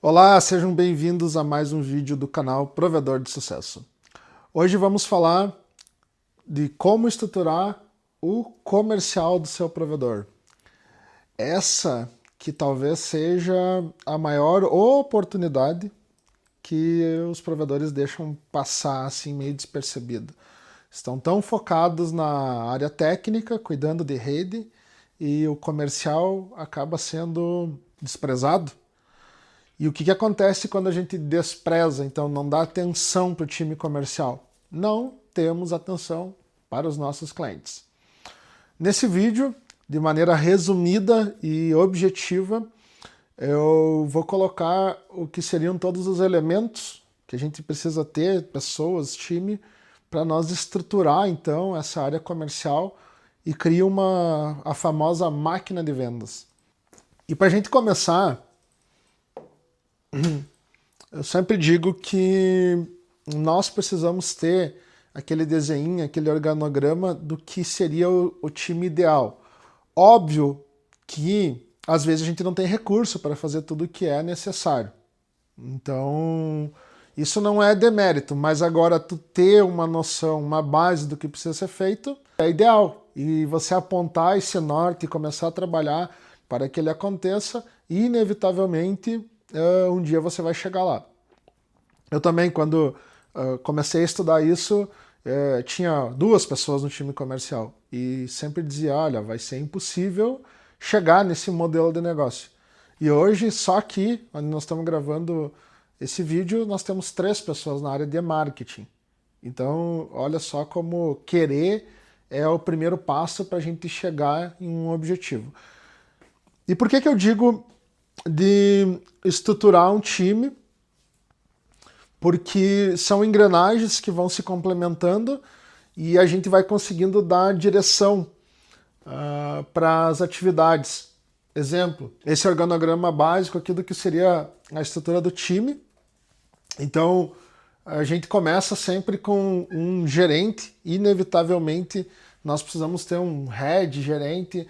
Olá, sejam bem-vindos a mais um vídeo do canal Provedor de Sucesso. Hoje vamos falar de como estruturar o comercial do seu provedor. Essa que talvez seja a maior oportunidade que os provedores deixam passar assim meio despercebido. Estão tão focados na área técnica, cuidando de rede, e o comercial acaba sendo desprezado. E o que acontece quando a gente despreza, então não dá atenção para o time comercial? Não temos atenção para os nossos clientes. Nesse vídeo, de maneira resumida e objetiva, eu vou colocar o que seriam todos os elementos que a gente precisa ter, pessoas, time, para nós estruturar então essa área comercial e criar a famosa máquina de vendas. E para a gente começar, eu sempre digo que nós precisamos ter aquele desenho, aquele organograma do que seria o time ideal. Óbvio que às vezes a gente não tem recurso para fazer tudo o que é necessário. Então, isso não é demérito, mas agora tu ter uma noção, uma base do que precisa ser feito é ideal. E você apontar esse norte e começar a trabalhar para que ele aconteça, inevitavelmente um dia você vai chegar lá. Eu também, quando comecei a estudar isso, tinha 2 pessoas no time comercial e sempre dizia, olha, vai ser impossível chegar nesse modelo de negócio. E hoje, só aqui, onde nós estamos gravando esse vídeo, nós temos 3 pessoas na área de marketing. Então, olha só como querer é o primeiro passo para a gente chegar em um objetivo. E por que eu digo de estruturar um time? Porque são engrenagens que vão se complementando e a gente vai conseguindo dar direção para as atividades. Exemplo, esse organograma básico aqui do que seria a estrutura do time. Então, a gente começa sempre com um gerente, inevitavelmente nós precisamos ter um head, gerente,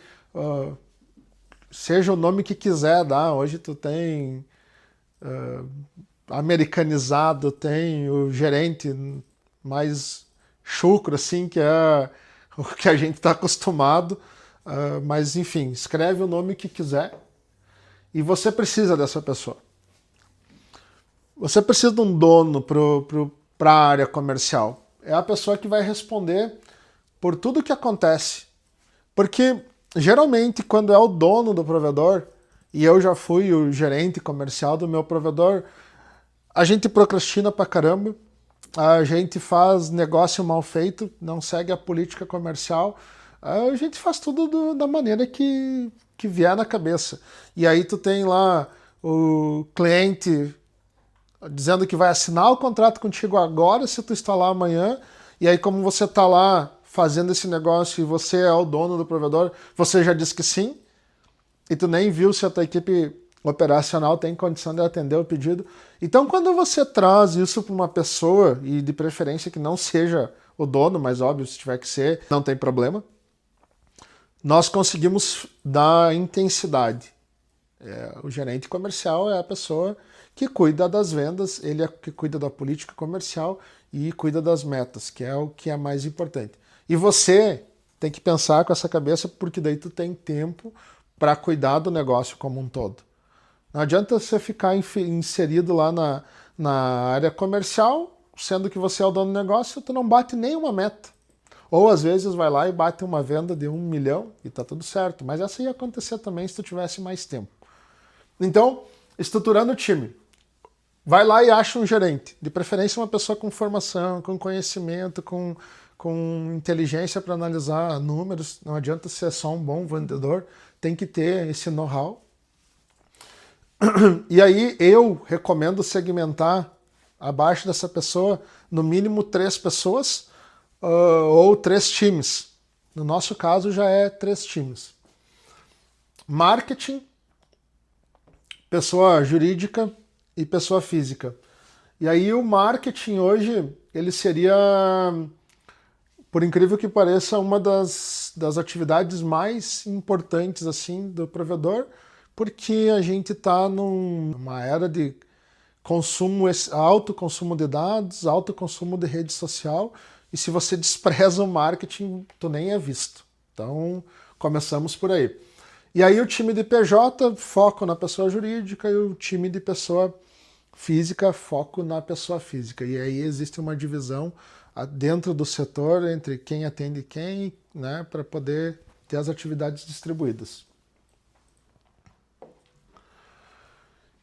seja o nome que quiser dar. Hoje tu tem americanizado, tem o gerente mais chucro, assim, que é o que a gente está acostumado. Mas, enfim, escreve o nome que quiser e você precisa dessa pessoa. Você precisa de um dono para a área comercial. É a pessoa que vai responder por tudo que acontece. Porque, geralmente, quando é o dono do provedor, e eu já fui o gerente comercial do meu provedor, a gente procrastina pra caramba, a gente faz negócio mal feito, não segue a política comercial, a gente faz tudo da maneira que vier na cabeça. E aí tu tem lá o cliente dizendo que vai assinar o contrato contigo agora se tu instalar amanhã, e aí como você tá lá fazendo esse negócio e você é o dono do provedor, você já disse que sim, e tu nem viu se a tua equipe operacional tem condição de atender o pedido. Então, quando você traz isso para uma pessoa, e de preferência que não seja o dono, mas óbvio, se tiver que ser, não tem problema, nós conseguimos dar intensidade. O gerente comercial é a pessoa que cuida das vendas, ele é que cuida da política comercial e cuida das metas, que é o que é mais importante. E você tem que pensar com essa cabeça, porque daí tu tem tempo para cuidar do negócio como um todo. Não adianta você ficar inserido lá na área comercial, sendo que você é o dono do negócio, tu não bate nenhuma meta. Ou às vezes vai lá e bate uma venda de 1 milhão e tá tudo certo. Mas essa ia acontecer também se tu tivesse mais tempo. Então, estruturando o time, vai lá e acha um gerente. De preferência uma pessoa com formação, com conhecimento, com inteligência para analisar números. Não adianta ser só um bom vendedor, tem que ter esse know-how. E aí eu recomendo segmentar abaixo dessa pessoa no mínimo 3 pessoas ou 3 times. No nosso caso já é 3 times. Marketing, pessoa jurídica e pessoa física. E aí o marketing hoje, ele seria, por incrível que pareça, uma das atividades mais importantes assim do provedor, porque a gente está numa era de consumo, alto consumo de dados, alto consumo de rede social, e se você despreza o marketing, tu nem é visto. Então, começamos por aí. E aí o time de PJ, foco na pessoa jurídica, e o time de pessoa física, foco na pessoa física. E aí existe uma divisão dentro do setor entre quem atende quem, né, para poder ter as atividades distribuídas.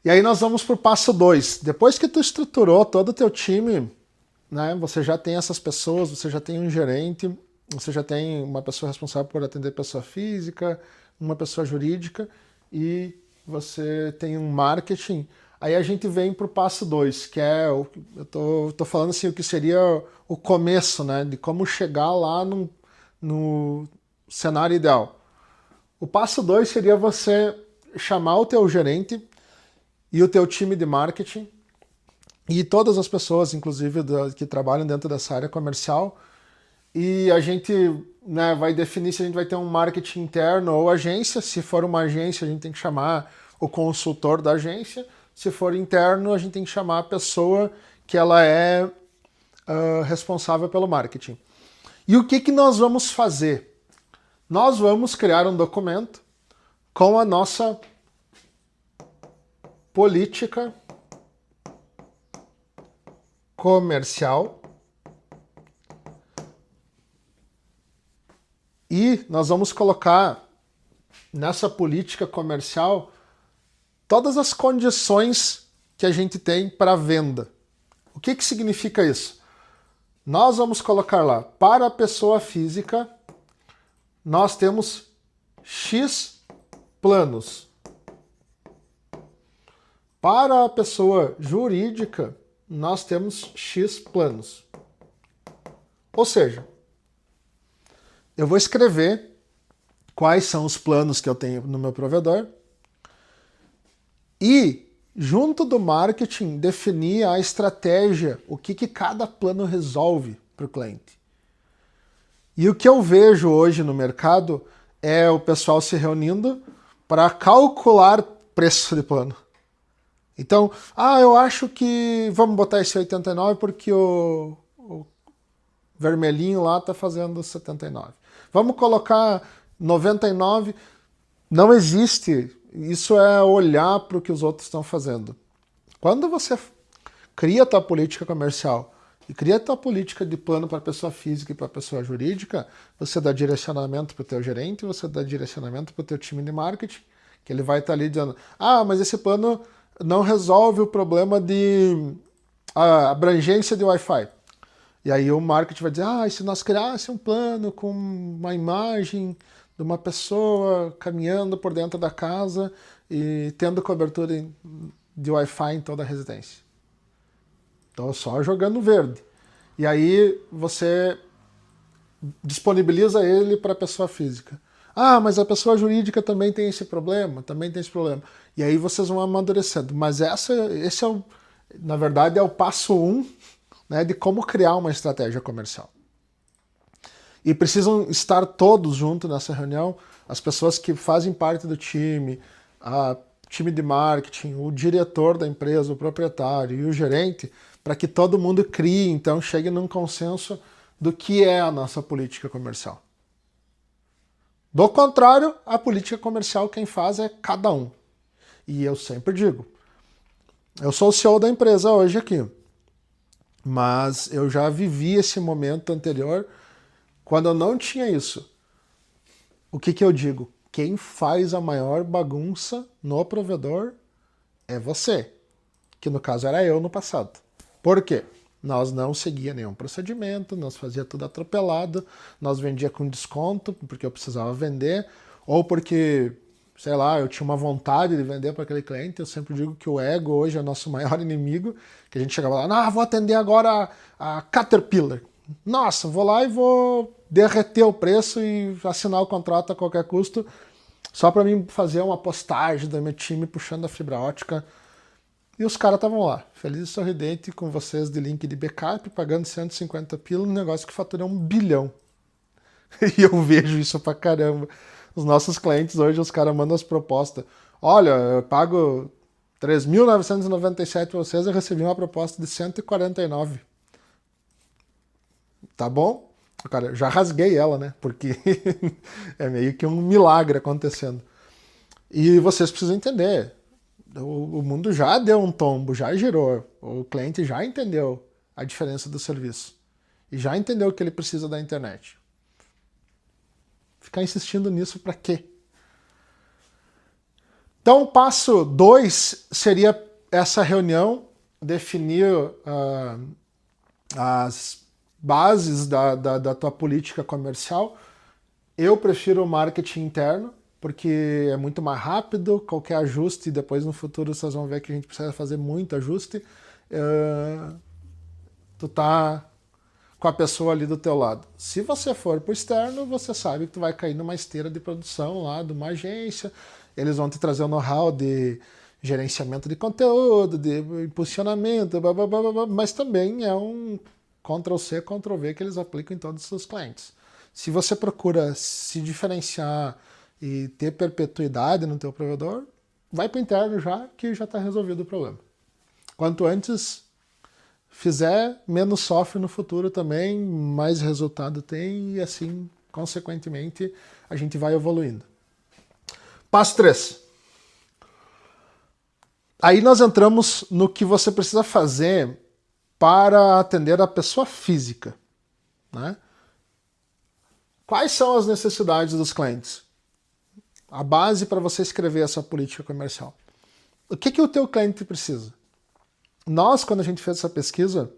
E aí nós vamos para o passo 2. Depois que tu estruturou todo o teu time, né, você já tem essas pessoas, você já tem um gerente, você já tem uma pessoa responsável por atender pessoa física, uma pessoa jurídica e você tem um marketing. Aí a gente vem para o passo 2, que é, eu tô falando assim, o que seria o começo, né, de como chegar lá no cenário ideal. O passo 2 seria você chamar o teu gerente e o teu time de marketing e todas as pessoas, inclusive, que trabalham dentro dessa área comercial, e a gente, né, vai definir se a gente vai ter um marketing interno ou agência. Se for uma agência, a gente tem que chamar o consultor da agência. Se for interno, a gente tem que chamar a pessoa que ela é responsável pelo marketing. E o que nós vamos fazer? Nós vamos criar um documento com a nossa política comercial e nós vamos colocar nessa política comercial todas as condições que a gente tem para venda. O que significa isso? Nós vamos colocar lá, para a pessoa física, nós temos X planos. Para a pessoa jurídica, nós temos X planos. Ou seja, eu vou escrever quais são os planos que eu tenho no meu provedor e, junto do marketing, definir a estratégia, o que cada plano resolve para o cliente. E o que eu vejo hoje no mercado é o pessoal se reunindo para calcular preço de plano. Então, eu acho que vamos botar esse 89 porque o vermelhinho lá está fazendo 79. Vamos colocar 99. Não existe. Isso é olhar para o que os outros estão fazendo. Quando você cria a tua política comercial e cria a tua política de plano para a pessoa física e para a pessoa jurídica, você dá direcionamento para o teu gerente, você dá direcionamento para o teu time de marketing, que ele vai estar ali dizendo, mas esse plano não resolve o problema de abrangência de Wi-Fi. E aí o marketing vai dizer, e se nós criássemos um plano com uma imagem de uma pessoa caminhando por dentro da casa e tendo cobertura de Wi-Fi em toda a residência. Então só jogando verde. E aí você disponibiliza ele para a pessoa física. Mas a pessoa jurídica também tem esse problema, E aí vocês vão amadurecendo. Mas esse na verdade, é o passo 1, né, de como criar uma estratégia comercial. E precisam estar todos juntos nessa reunião, as pessoas que fazem parte do time, o time de marketing, o diretor da empresa, o proprietário e o gerente, para que todo mundo crie, então chegue num consenso do que é a nossa política comercial. Do contrário, a política comercial quem faz é cada um. E eu sempre digo, eu sou o CEO da empresa hoje aqui, mas eu já vivi esse momento anterior quando eu não tinha isso. O que eu digo? Quem faz a maior bagunça no provedor é você, que no caso era eu no passado. Por quê? Nós não seguia nenhum procedimento, nós fazia tudo atropelado, nós vendia com desconto, porque eu precisava vender, ou porque, sei lá, eu tinha uma vontade de vender para aquele cliente. Eu sempre digo que o ego hoje é o nosso maior inimigo, que a gente chegava lá, vou atender agora a Caterpillar. Nossa, vou lá e vou derreter o preço e assinar o contrato a qualquer custo, só para mim fazer uma postagem do meu time puxando a fibra ótica. E os caras estavam lá, feliz e sorridente com vocês de link de backup, pagando 150 pila, um negócio que fatura 1 bilhão. E eu vejo isso pra caramba. Os nossos clientes hoje, os caras mandam as propostas. Olha, eu pago 3.997 para vocês, eu recebi uma proposta de 149. Tá bom? Cara, já rasguei ela, né? Porque é meio que um milagre acontecendo. E vocês precisam entender. O mundo já deu um tombo, já girou. O cliente já entendeu a diferença do serviço. E já entendeu que ele precisa da internet. Ficar insistindo nisso para quê? Então, o passo 2 seria essa reunião, definir as bases da tua política comercial. Eu prefiro o marketing interno, porque é muito mais rápido, qualquer ajuste, depois no futuro vocês vão ver que a gente precisa fazer muito ajuste. Tu tá com a pessoa ali do teu lado. Se você for pro externo, você sabe que tu vai cair numa esteira de produção lá de uma agência, eles vão te trazer o know-how de gerenciamento de conteúdo, de impulsionamento, blá, blá, blá, blá, mas também é um Ctrl+C, Ctrl+V que eles aplicam em todos os seus clientes. Se você procura se diferenciar e ter perpetuidade no teu provedor, vai para o interno já, que já está resolvido o problema. Quanto antes fizer, menos sofre no futuro também, mais resultado tem e assim, consequentemente, a gente vai evoluindo. Passo 3. Aí nós entramos no que você precisa fazer para atender a pessoa física, né? Quais são as necessidades dos clientes? A base para você escrever essa política comercial. O que o teu cliente precisa? Nós, quando a gente fez essa pesquisa,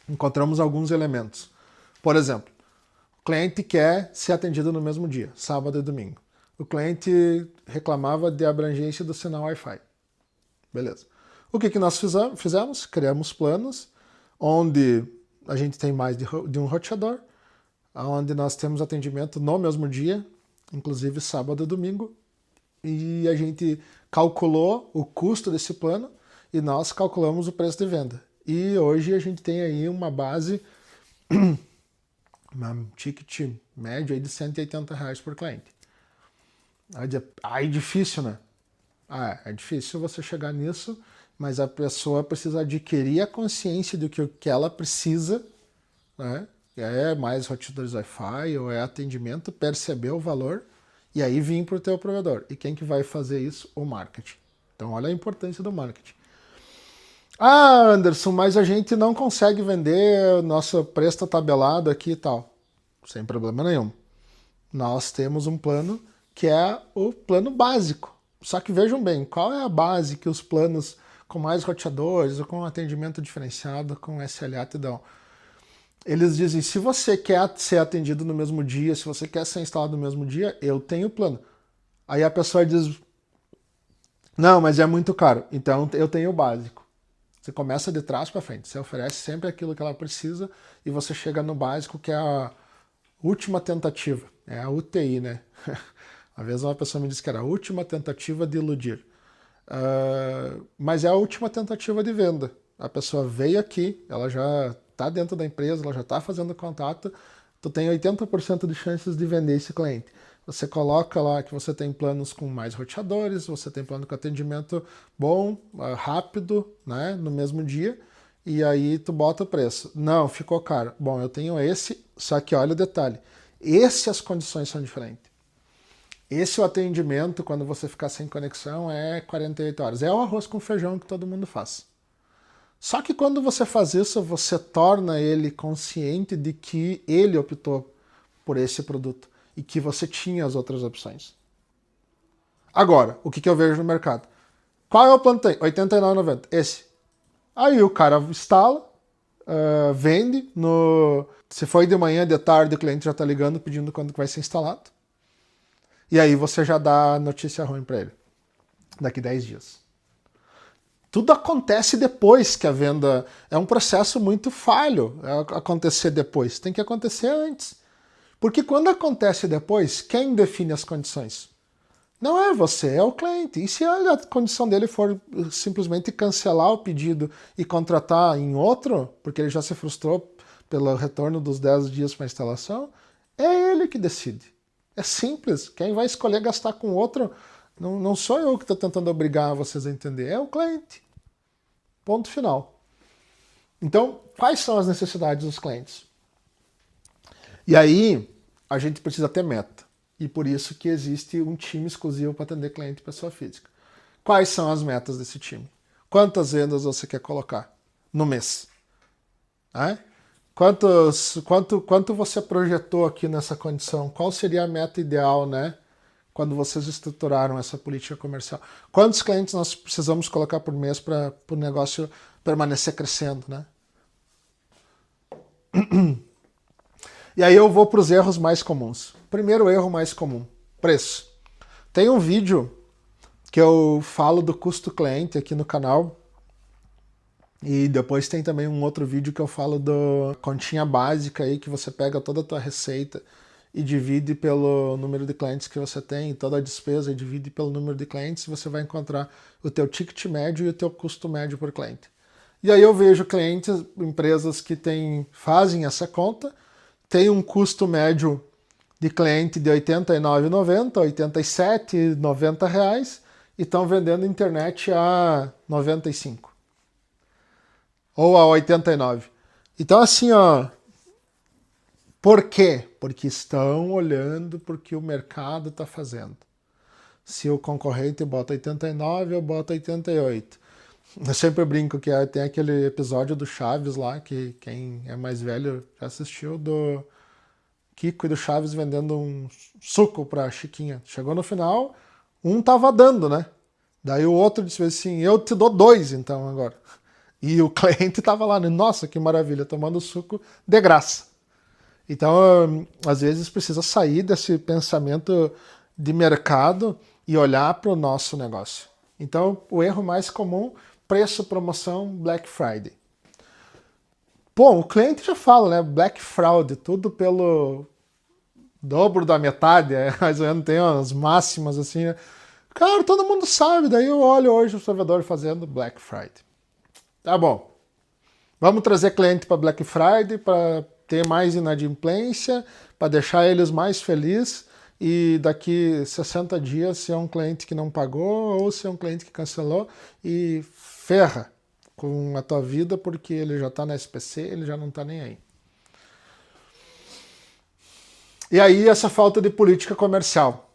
encontramos alguns elementos. Por exemplo, o cliente quer ser atendido no mesmo dia, sábado e domingo. O cliente reclamava de abrangência do sinal Wi-Fi. Beleza. O que nós fizemos? Criamos planos onde a gente tem mais de um roteador, onde nós temos atendimento no mesmo dia, inclusive sábado e domingo, e a gente calculou o custo desse plano e nós calculamos o preço de venda. E hoje a gente tem aí uma base, um ticket médio aí de R$180 por cliente. Aí é difícil, né? É difícil você chegar nisso, mas a pessoa precisa adquirir a consciência do que ela precisa, né? É mais roteadores Wi-Fi ou é atendimento, perceber o valor e aí vir para o teu provedor. E quem que vai fazer isso? O marketing. Então olha a importância do marketing. Ah, Anderson, mas a gente não consegue vender, nosso preço está tabelado aqui e tal. Sem problema nenhum. Nós temos um plano que é o plano básico. Só que vejam bem, qual é a base que os planos com mais roteadores ou com atendimento diferenciado, com SLA te dão? Eles dizem, se você quer ser atendido no mesmo dia, se você quer ser instalado no mesmo dia, eu tenho plano. Aí a pessoa diz, não, mas é muito caro, então eu tenho o básico. Você começa de trás para frente, você oferece sempre aquilo que ela precisa e você chega no básico, que é a última tentativa, é a UTI, né? Uma vez uma pessoa me disse que era a última tentativa de iludir. Mas é a última tentativa de venda. A pessoa veio aqui, ela já está dentro da empresa, ela já está fazendo contato, tu tem 80% de chances de vender esse cliente. Você coloca lá que você tem planos com mais roteadores, você tem plano com atendimento bom, rápido, né, no mesmo dia, e aí tu bota o preço. Não, ficou caro. Bom, eu tenho esse, só que olha o detalhe. As condições são diferentes. Esse o atendimento, quando você ficar sem conexão, é 48 horas. É o arroz com feijão que todo mundo faz. Só que quando você faz isso, você torna ele consciente de que ele optou por esse produto e que você tinha as outras opções. Agora, o que eu vejo no mercado? Qual é o plano que tem? R$ 89,90. Esse. Aí o cara instala, vende. Se foi de manhã, de tarde, o cliente já está ligando pedindo quando vai ser instalado. E aí você já dá notícia ruim para ele. Daqui 10 dias. Tudo acontece depois que a venda... É um processo muito falho acontecer depois. Tem que acontecer antes. Porque quando acontece depois, quem define as condições? Não é você, é o cliente. E se a condição dele for simplesmente cancelar o pedido e contratar em outro, porque ele já se frustrou pelo retorno dos 10 dias para a instalação, é ele que decide. É simples. Quem vai escolher gastar com outro Não sou eu que estou tentando obrigar vocês a entender, é o cliente. Ponto final. Então, quais são as necessidades dos clientes? E aí, a gente precisa ter meta. E por isso que existe um time exclusivo para atender cliente e pessoa física. Quais são as metas desse time? Quantas vendas você quer colocar no mês? Quanto você projetou aqui nessa condição? Qual seria a meta ideal, né? Quando vocês estruturaram essa política comercial? Quantos clientes nós precisamos colocar por mês para o negócio permanecer crescendo, né? E aí eu vou para os erros mais comuns. Primeiro erro mais comum, preço. Tem um vídeo que eu falo do custo cliente aqui no canal. E depois tem também um outro vídeo que eu falo da continha básica aí, que você pega toda a tua receita e divide pelo número de clientes que você tem, toda a despesa e divide pelo número de clientes, você vai encontrar o teu ticket médio e o teu custo médio por cliente. E aí eu vejo clientes, empresas que fazem essa conta, tem um custo médio de cliente de R$ 89,90, R$ 87, R$ 90 reais, e estão vendendo internet a 95 ou a 89. Então assim, ó, por quê? Porque estão olhando porque o mercado está fazendo. Se o concorrente bota 89, eu boto 88. Eu sempre brinco que tem aquele episódio do Chaves lá, que quem é mais velho já assistiu, do Kiko e do Chaves vendendo um suco pra Chiquinha. Chegou no final, um tava dando, né? Daí o outro disse assim, eu te dou 2 então agora. E o cliente tava lá, né? Nossa, que maravilha, tomando suco de graça. Então, às vezes precisa sair desse pensamento de mercado e olhar para o nosso negócio. Então, o erro mais comum, preço, promoção, Black Friday. Bom, o cliente já fala, né? Black Fraud, tudo pelo dobro da metade, mais ou menos tem umas máximas assim, né? Cara, todo mundo sabe, daí eu olho hoje o servidor fazendo Black Friday. Tá bom. Vamos trazer cliente para Black Friday para ter mais inadimplência, para deixar eles mais felizes e daqui 60 dias se é um cliente que não pagou ou se é um cliente que cancelou e ferra com a tua vida porque ele já está na SPC, ele já não está nem aí. E aí essa falta de política comercial.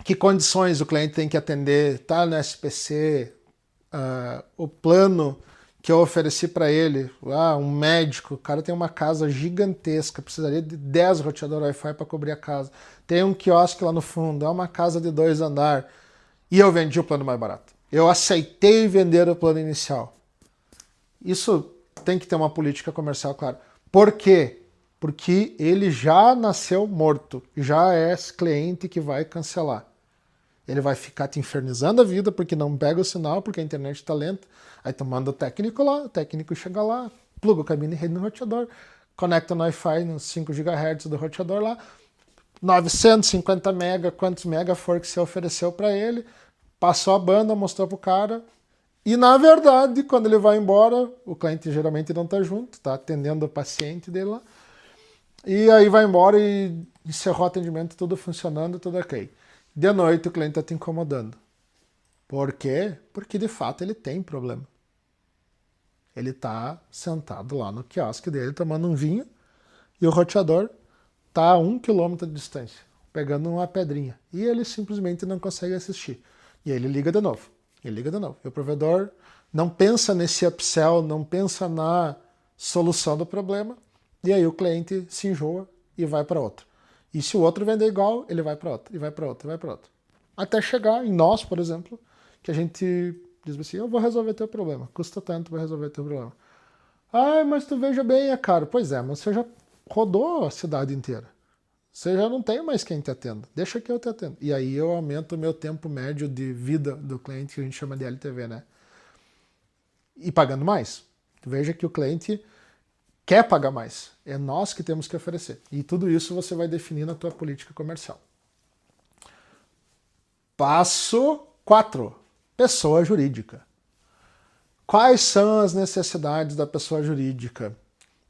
Que condições o cliente tem que atender? Tá no SPC, o plano que eu ofereci para ele, um médico, o cara tem uma casa gigantesca, precisaria de 10 roteadores Wi-Fi para cobrir a casa. Tem um quiosque lá no fundo, é uma casa de 2 andares. E eu vendi o plano mais barato. Eu aceitei vender o plano inicial. Isso tem que ter uma política comercial, claro. Por quê? Porque ele já nasceu morto, já é esse cliente que vai cancelar. Ele vai ficar te infernizando a vida porque não pega o sinal, porque a internet está lenta. Aí tu manda o técnico lá, o técnico chega lá, pluga o cabine rede no roteador, conecta no Wi-Fi nos 5 GHz do roteador lá, 950 mega, quantos mega for que você ofereceu para ele, passou a banda, mostrou pro cara, e na verdade, quando ele vai embora, o cliente geralmente não tá junto, tá atendendo o paciente dele lá, e aí vai embora e encerrou o atendimento, tudo funcionando, tudo ok. De noite o cliente está te incomodando. Por quê? Porque de fato ele tem problema. Ele está sentado lá no quiosque dele tomando um vinho e o roteador está a 1 quilômetro de distância, pegando uma pedrinha. E ele simplesmente não consegue assistir. E aí ele liga de novo. Ele liga de novo. E o provedor não pensa nesse upsell, não pensa na solução do problema. E aí o cliente se enjoa e vai para outro. E se o outro vender igual, ele vai para outro, e vai para outro, e vai para outro. Até chegar em nós, por exemplo, que a gente diz assim, eu vou resolver teu problema. Custa tanto para resolver teu problema. Ah, mas tu veja bem, é caro. Pois é, mas você já rodou a cidade inteira. Você já não tem mais quem te atenda. Deixa que eu te atendo. E aí eu aumento o meu tempo médio de vida do cliente, que a gente chama de LTV, né? E pagando mais. Veja que o cliente quer pagar mais. É nós que temos que oferecer. E tudo isso você vai definir na tua política comercial. Passo 4. Pessoa jurídica. Quais são as necessidades da pessoa jurídica?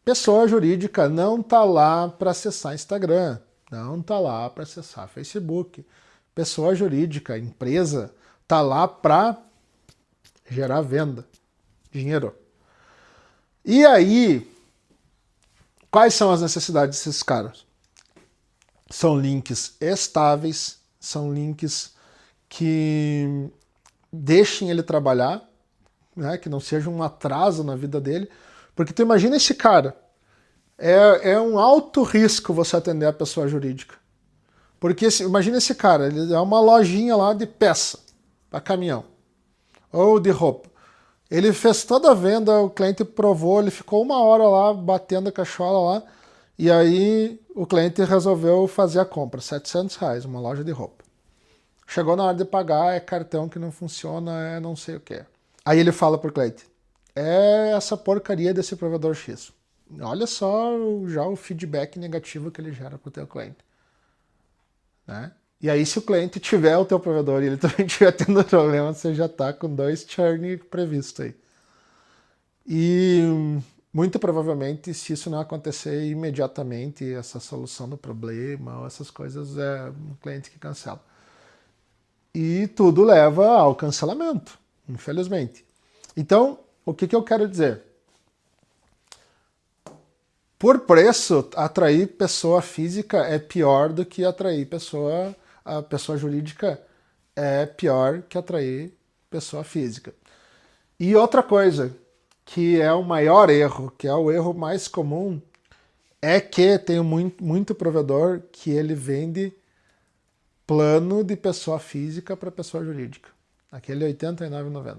Pessoa jurídica não está lá para acessar Instagram, não está lá para acessar Facebook. Pessoa jurídica, empresa, tá lá para gerar venda, dinheiro. E aí, quais são as necessidades desses caras? São links estáveis, são links que deixem ele trabalhar, né, que não seja um atraso na vida dele. Porque tu imagina esse cara, é um alto risco você atender a pessoa jurídica. Porque imagina esse cara, ele é uma lojinha lá de peça para caminhão ou de roupa. Ele fez toda a venda, o cliente provou, ele ficou 1 hora lá batendo a cachola lá, e aí o cliente resolveu fazer a compra, R$700, uma loja de roupa. Chegou na hora de pagar, é cartão que não funciona, é não sei o que. Aí ele fala pro cliente, é essa porcaria desse provedor X. Olha só já o feedback negativo que ele gera pro teu cliente. Né? E aí se o cliente tiver o teu provedor e ele também estiver tendo problema, você já está com 2 churn previsto aí. E muito provavelmente, se isso não acontecer imediatamente, essa solução do problema ou essas coisas, é um cliente que cancela. E tudo leva ao cancelamento, infelizmente. Então, o que eu quero dizer? Por preço, atrair pessoa física é pior do que atrair a pessoa jurídica é pior que atrair pessoa física. E outra coisa, que é o maior erro, que é o erro mais comum, é que tem muito provedor que ele vende plano de pessoa física para pessoa jurídica. Aquele R$ 89,90.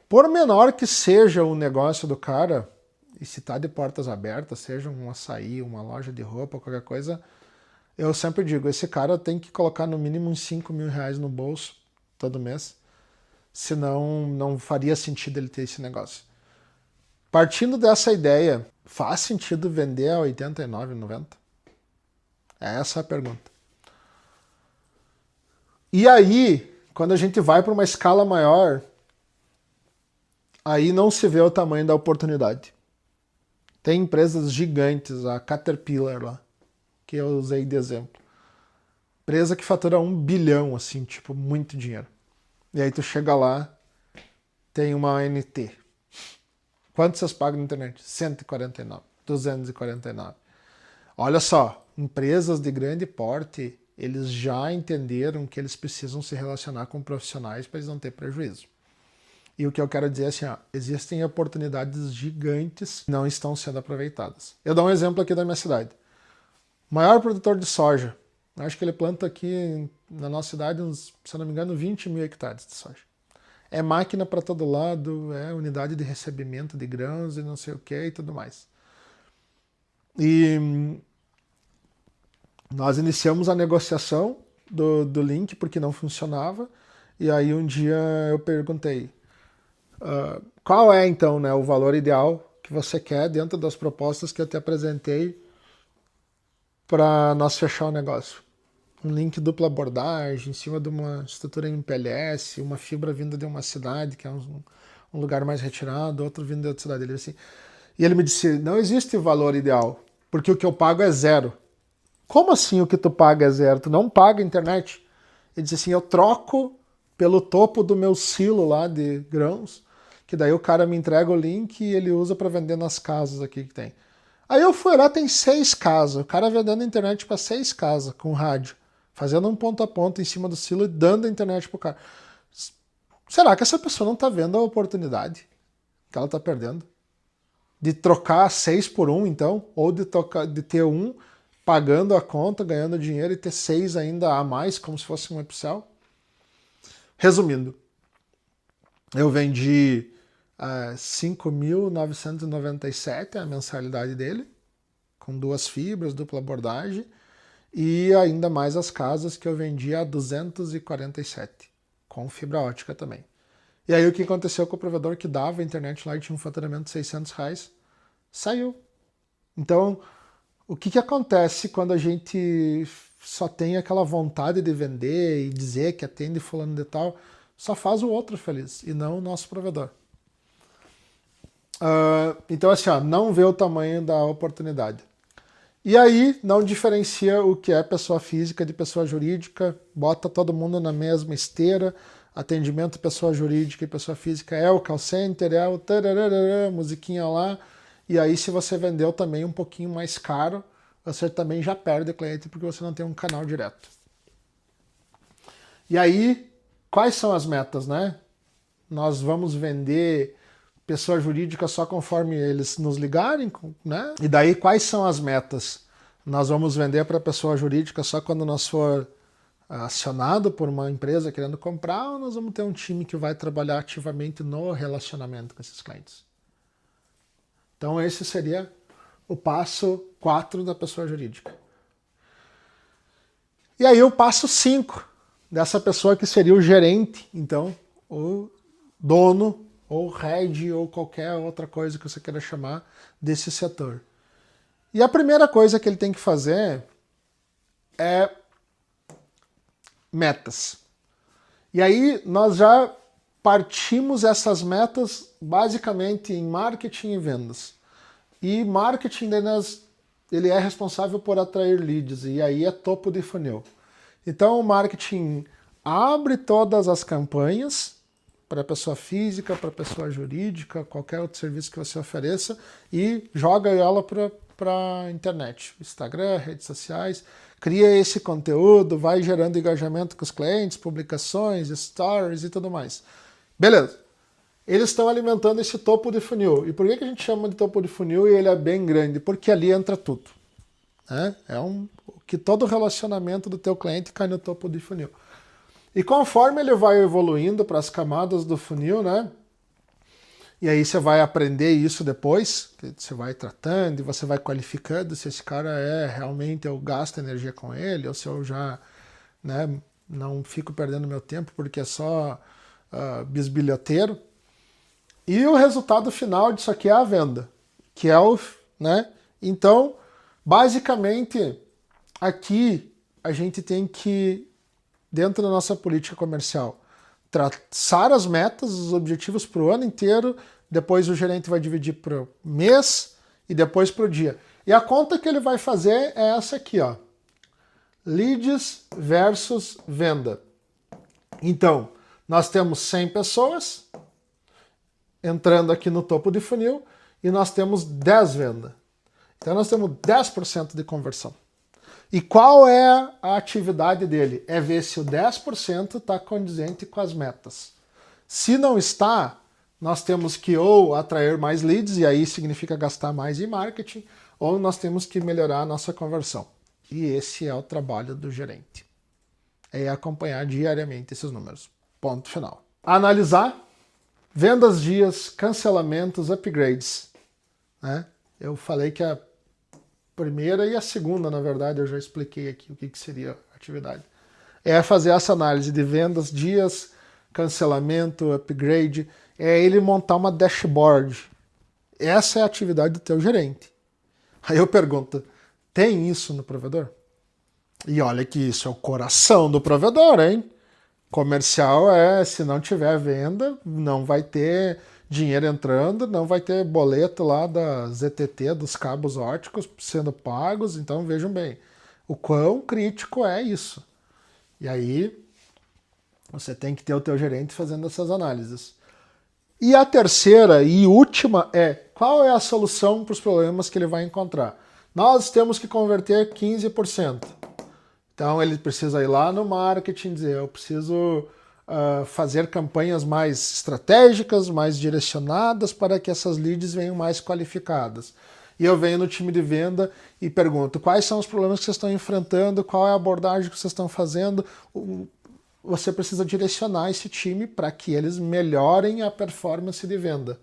Por menor que seja o negócio do cara, e se está de portas abertas, seja um açaí, uma loja de roupa, qualquer coisa, eu sempre digo, esse cara tem que colocar no mínimo uns R$5.000 no bolso todo mês, senão não faria sentido ele ter esse negócio. Partindo dessa ideia, faz sentido vender a R$ 89,90? Essa é a pergunta. E aí, quando a gente vai para uma escala maior, aí não se vê o tamanho da oportunidade. Tem empresas gigantes, a Caterpillar lá, que eu usei de exemplo. Empresa que fatura 1 bilhão, assim, tipo, muito dinheiro. E aí tu chega lá, tem uma ONT. Quanto vocês pagam na internet? 149, 249. Olha só, empresas de grande porte, eles já entenderam que eles precisam se relacionar com profissionais para eles não ter prejuízo. E o que eu quero dizer é assim, ó, existem oportunidades gigantes que não estão sendo aproveitadas. Eu dou um exemplo aqui da minha cidade. O maior produtor de soja. Acho que ele planta aqui na nossa cidade uns, se eu não me engano, 20.000 hectares de soja. É máquina para todo lado, é unidade de recebimento de grãos e não sei o que e tudo mais. E nós iniciamos a negociação do link porque não funcionava. E aí um dia eu perguntei, qual é então, né, o valor ideal que você quer dentro das propostas que eu te apresentei para nós fechar o negócio? Um link dupla abordagem, em cima de uma estrutura MPLS, uma fibra vinda de uma cidade, que é um lugar mais retirado, outro vindo de outra cidade. Ele, assim, e ele me disse, não existe valor ideal, porque o que eu pago é zero. Como assim o que tu paga é zero? Tu não paga internet? Ele disse assim, eu troco pelo topo do meu silo lá de grãos, que daí o cara me entrega o link e ele usa para vender nas casas aqui que tem. Aí eu fui lá, tem 6 casas, o cara vendendo internet para 6 casas com rádio, fazendo um ponto a ponto em cima do silo e dando a internet pro cara. Será que essa pessoa não está vendo a oportunidade que ela está perdendo? De trocar 6 por 1, então? Ou de ter um pagando a conta, ganhando dinheiro e ter 6 ainda a mais, como se fosse um upsell? Resumindo, eu vendi 5.997 a mensalidade dele, com 2 fibras, dupla abordagem, e ainda mais as casas que eu vendi a 247, com fibra ótica também. E aí o que aconteceu com o provedor que dava a internet lá e tinha um faturamento de R$600? Saiu. Então, o que acontece quando a gente só tem aquela vontade de vender e dizer que atende fulano de tal? Só faz o outro feliz e não o nosso provedor. Então, assim, ó, não vê o tamanho da oportunidade. E aí não diferencia o que é pessoa física de pessoa jurídica, bota todo mundo na mesma esteira, atendimento pessoa jurídica e pessoa física é o call center, é o tararara, musiquinha lá, e aí se você vendeu também um pouquinho mais caro, você também já perde o cliente porque você não tem um canal direto. E aí, quais são as metas, né? Nós vamos vender pessoa jurídica só conforme eles nos ligarem, né? E daí, quais são as metas? Nós vamos vender para pessoa jurídica só quando nós for acionado por uma empresa querendo comprar, ou nós vamos ter um time que vai trabalhar ativamente no relacionamento com esses clientes? Então, esse seria o passo 4 da pessoa jurídica. E aí, o passo 5 dessa pessoa que seria o gerente, então, o dono, ou head, ou qualquer outra coisa que você queira chamar desse setor. E a primeira coisa que ele tem que fazer é metas. E aí nós já partimos essas metas basicamente em marketing e vendas. E marketing, ele é responsável por atrair leads, e aí é topo de funil. Então o marketing abre todas as campanhas para pessoa física, para pessoa jurídica, qualquer outro serviço que você ofereça, e joga ela para a internet, Instagram, redes sociais, cria esse conteúdo, vai gerando engajamento com os clientes, publicações, stories e tudo mais. Beleza. Eles estão alimentando esse topo de funil. E por que a gente chama de topo de funil e ele é bem grande? Porque ali entra tudo. Né? Que todo relacionamento do teu cliente cai no topo de funil. E conforme ele vai evoluindo para as camadas do funil, né? E aí você vai aprender isso depois, você vai tratando e você vai qualificando se esse cara realmente eu gasto energia com ele, ou se eu já, né, não fico perdendo meu tempo porque é só bisbilhoteiro. E o resultado final disso aqui é a venda, que é o, né? Então, basicamente, aqui a gente tem que, dentro da nossa política comercial, traçar as metas, os objetivos para o ano inteiro, depois o gerente vai dividir para o mês e depois para o dia. E a conta que ele vai fazer é essa aqui, ó. Leads versus venda. Então, nós temos 100 pessoas entrando aqui no topo de funil e nós temos 10 vendas. Então nós temos 10% de conversão. E qual é a atividade dele? É ver se o 10% está condizente com as metas. Se não está, nós temos que ou atrair mais leads, e aí significa gastar mais em marketing, ou nós temos que melhorar a nossa conversão. E esse é o trabalho do gerente. É acompanhar diariamente esses números. Ponto final. Analisar vendas, dias, cancelamentos, upgrades. Né? Eu falei que a primeira e a segunda, na verdade, eu já expliquei aqui o que seria a atividade. É fazer essa análise de vendas, dias, cancelamento, upgrade. É ele montar uma dashboard. Essa é a atividade do teu gerente. Aí eu pergunto, tem isso no provedor? E olha que isso é o coração do provedor, hein? Comercial se não tiver venda, não vai ter dinheiro entrando, não vai ter boleto lá da ZTT, dos cabos óticos, sendo pagos. Então vejam bem, o quão crítico é isso. E aí você tem que ter o teu gerente fazendo essas análises. E a terceira e última é, qual é a solução para os problemas que ele vai encontrar? Nós temos que converter 15%. Então ele precisa ir lá no marketing e dizer, eu preciso fazer campanhas mais estratégicas, mais direcionadas para que essas leads venham mais qualificadas. E eu venho no time de venda e pergunto, quais são os problemas que vocês estão enfrentando, qual é a abordagem que vocês estão fazendo. Você precisa direcionar esse time para que eles melhorem a performance de venda.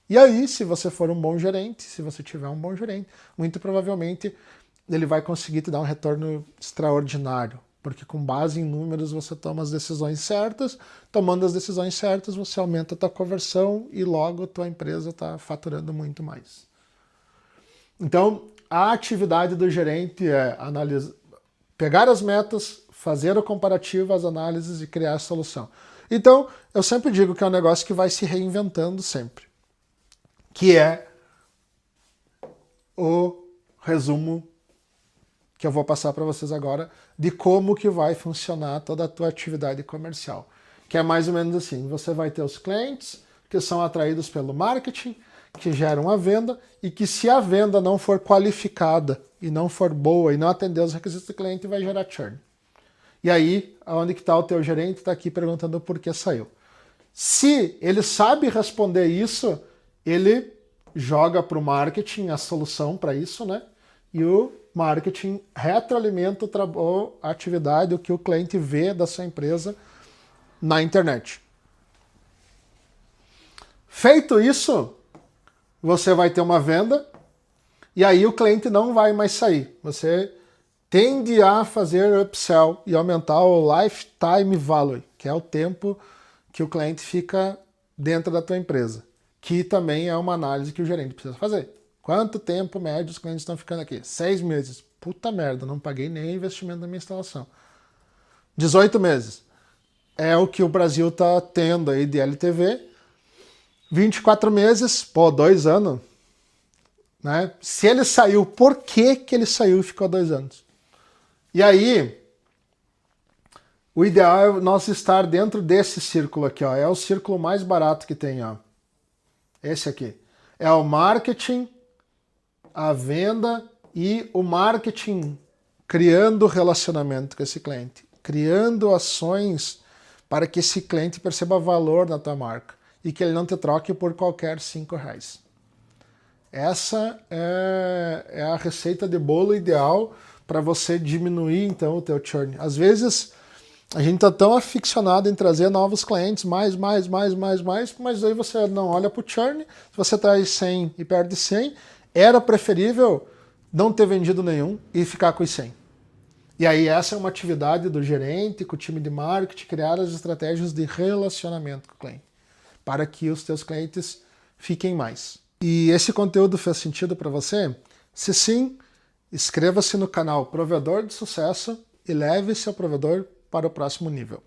E aí, se você for um bom gerente, se você tiver um bom gerente, muito provavelmente ele vai conseguir te dar um retorno extraordinário, porque com base em números você toma as decisões certas, tomando as decisões certas você aumenta a tua conversão e logo a tua empresa está faturando muito mais. Então, a atividade do gerente é pegar as metas, fazer o comparativo, as análises e criar a solução. Então, eu sempre digo que é um negócio que vai se reinventando sempre, que é o resumo que eu vou passar para vocês agora, de como que vai funcionar toda a tua atividade comercial. Que é mais ou menos assim, você vai ter os clientes que são atraídos pelo marketing, que geram a venda, e que se a venda não for qualificada e não for boa e não atender os requisitos do cliente, vai gerar churn. E aí, onde que está o teu gerente? Está aqui perguntando por que saiu. Se ele sabe responder isso, ele joga para o marketing a solução para isso, né? E o marketing retroalimenta a atividade, o que o cliente vê da sua empresa na internet. Feito isso, você vai ter uma venda e aí o cliente não vai mais sair. Você tende a fazer upsell e aumentar o lifetime value, que é o tempo que o cliente fica dentro da tua empresa, que também é uma análise que o gerente precisa fazer. Quanto tempo médio os clientes estão ficando aqui? 6 meses. Puta merda, não paguei nem investimento na minha instalação. 18 meses. É o que o Brasil está tendo aí de LTV. 24 meses, 2 anos. Né? Se ele saiu, por que que ele saiu e ficou 2 anos? E aí, o ideal é nós estar dentro desse círculo aqui, ó. É o círculo mais barato que tem, ó. Esse aqui. É o marketing, a venda e o marketing criando relacionamento com esse cliente. Criando ações para que esse cliente perceba valor na tua marca e que ele não te troque por qualquer R$5. Essa é a receita de bolo ideal para você diminuir, então, o teu churn. Às vezes, a gente está tão aficionado em trazer novos clientes, mais, mas aí você não olha para o churn, se você traz 100 e perde 100, era preferível não ter vendido nenhum e ficar com os 100. E aí essa é uma atividade do gerente, com o time de marketing, criar as estratégias de relacionamento com o cliente, para que os teus clientes fiquem mais. E esse conteúdo fez sentido para você? Se sim, inscreva-se no canal Provedor de Sucesso e leve seu provedor para o próximo nível.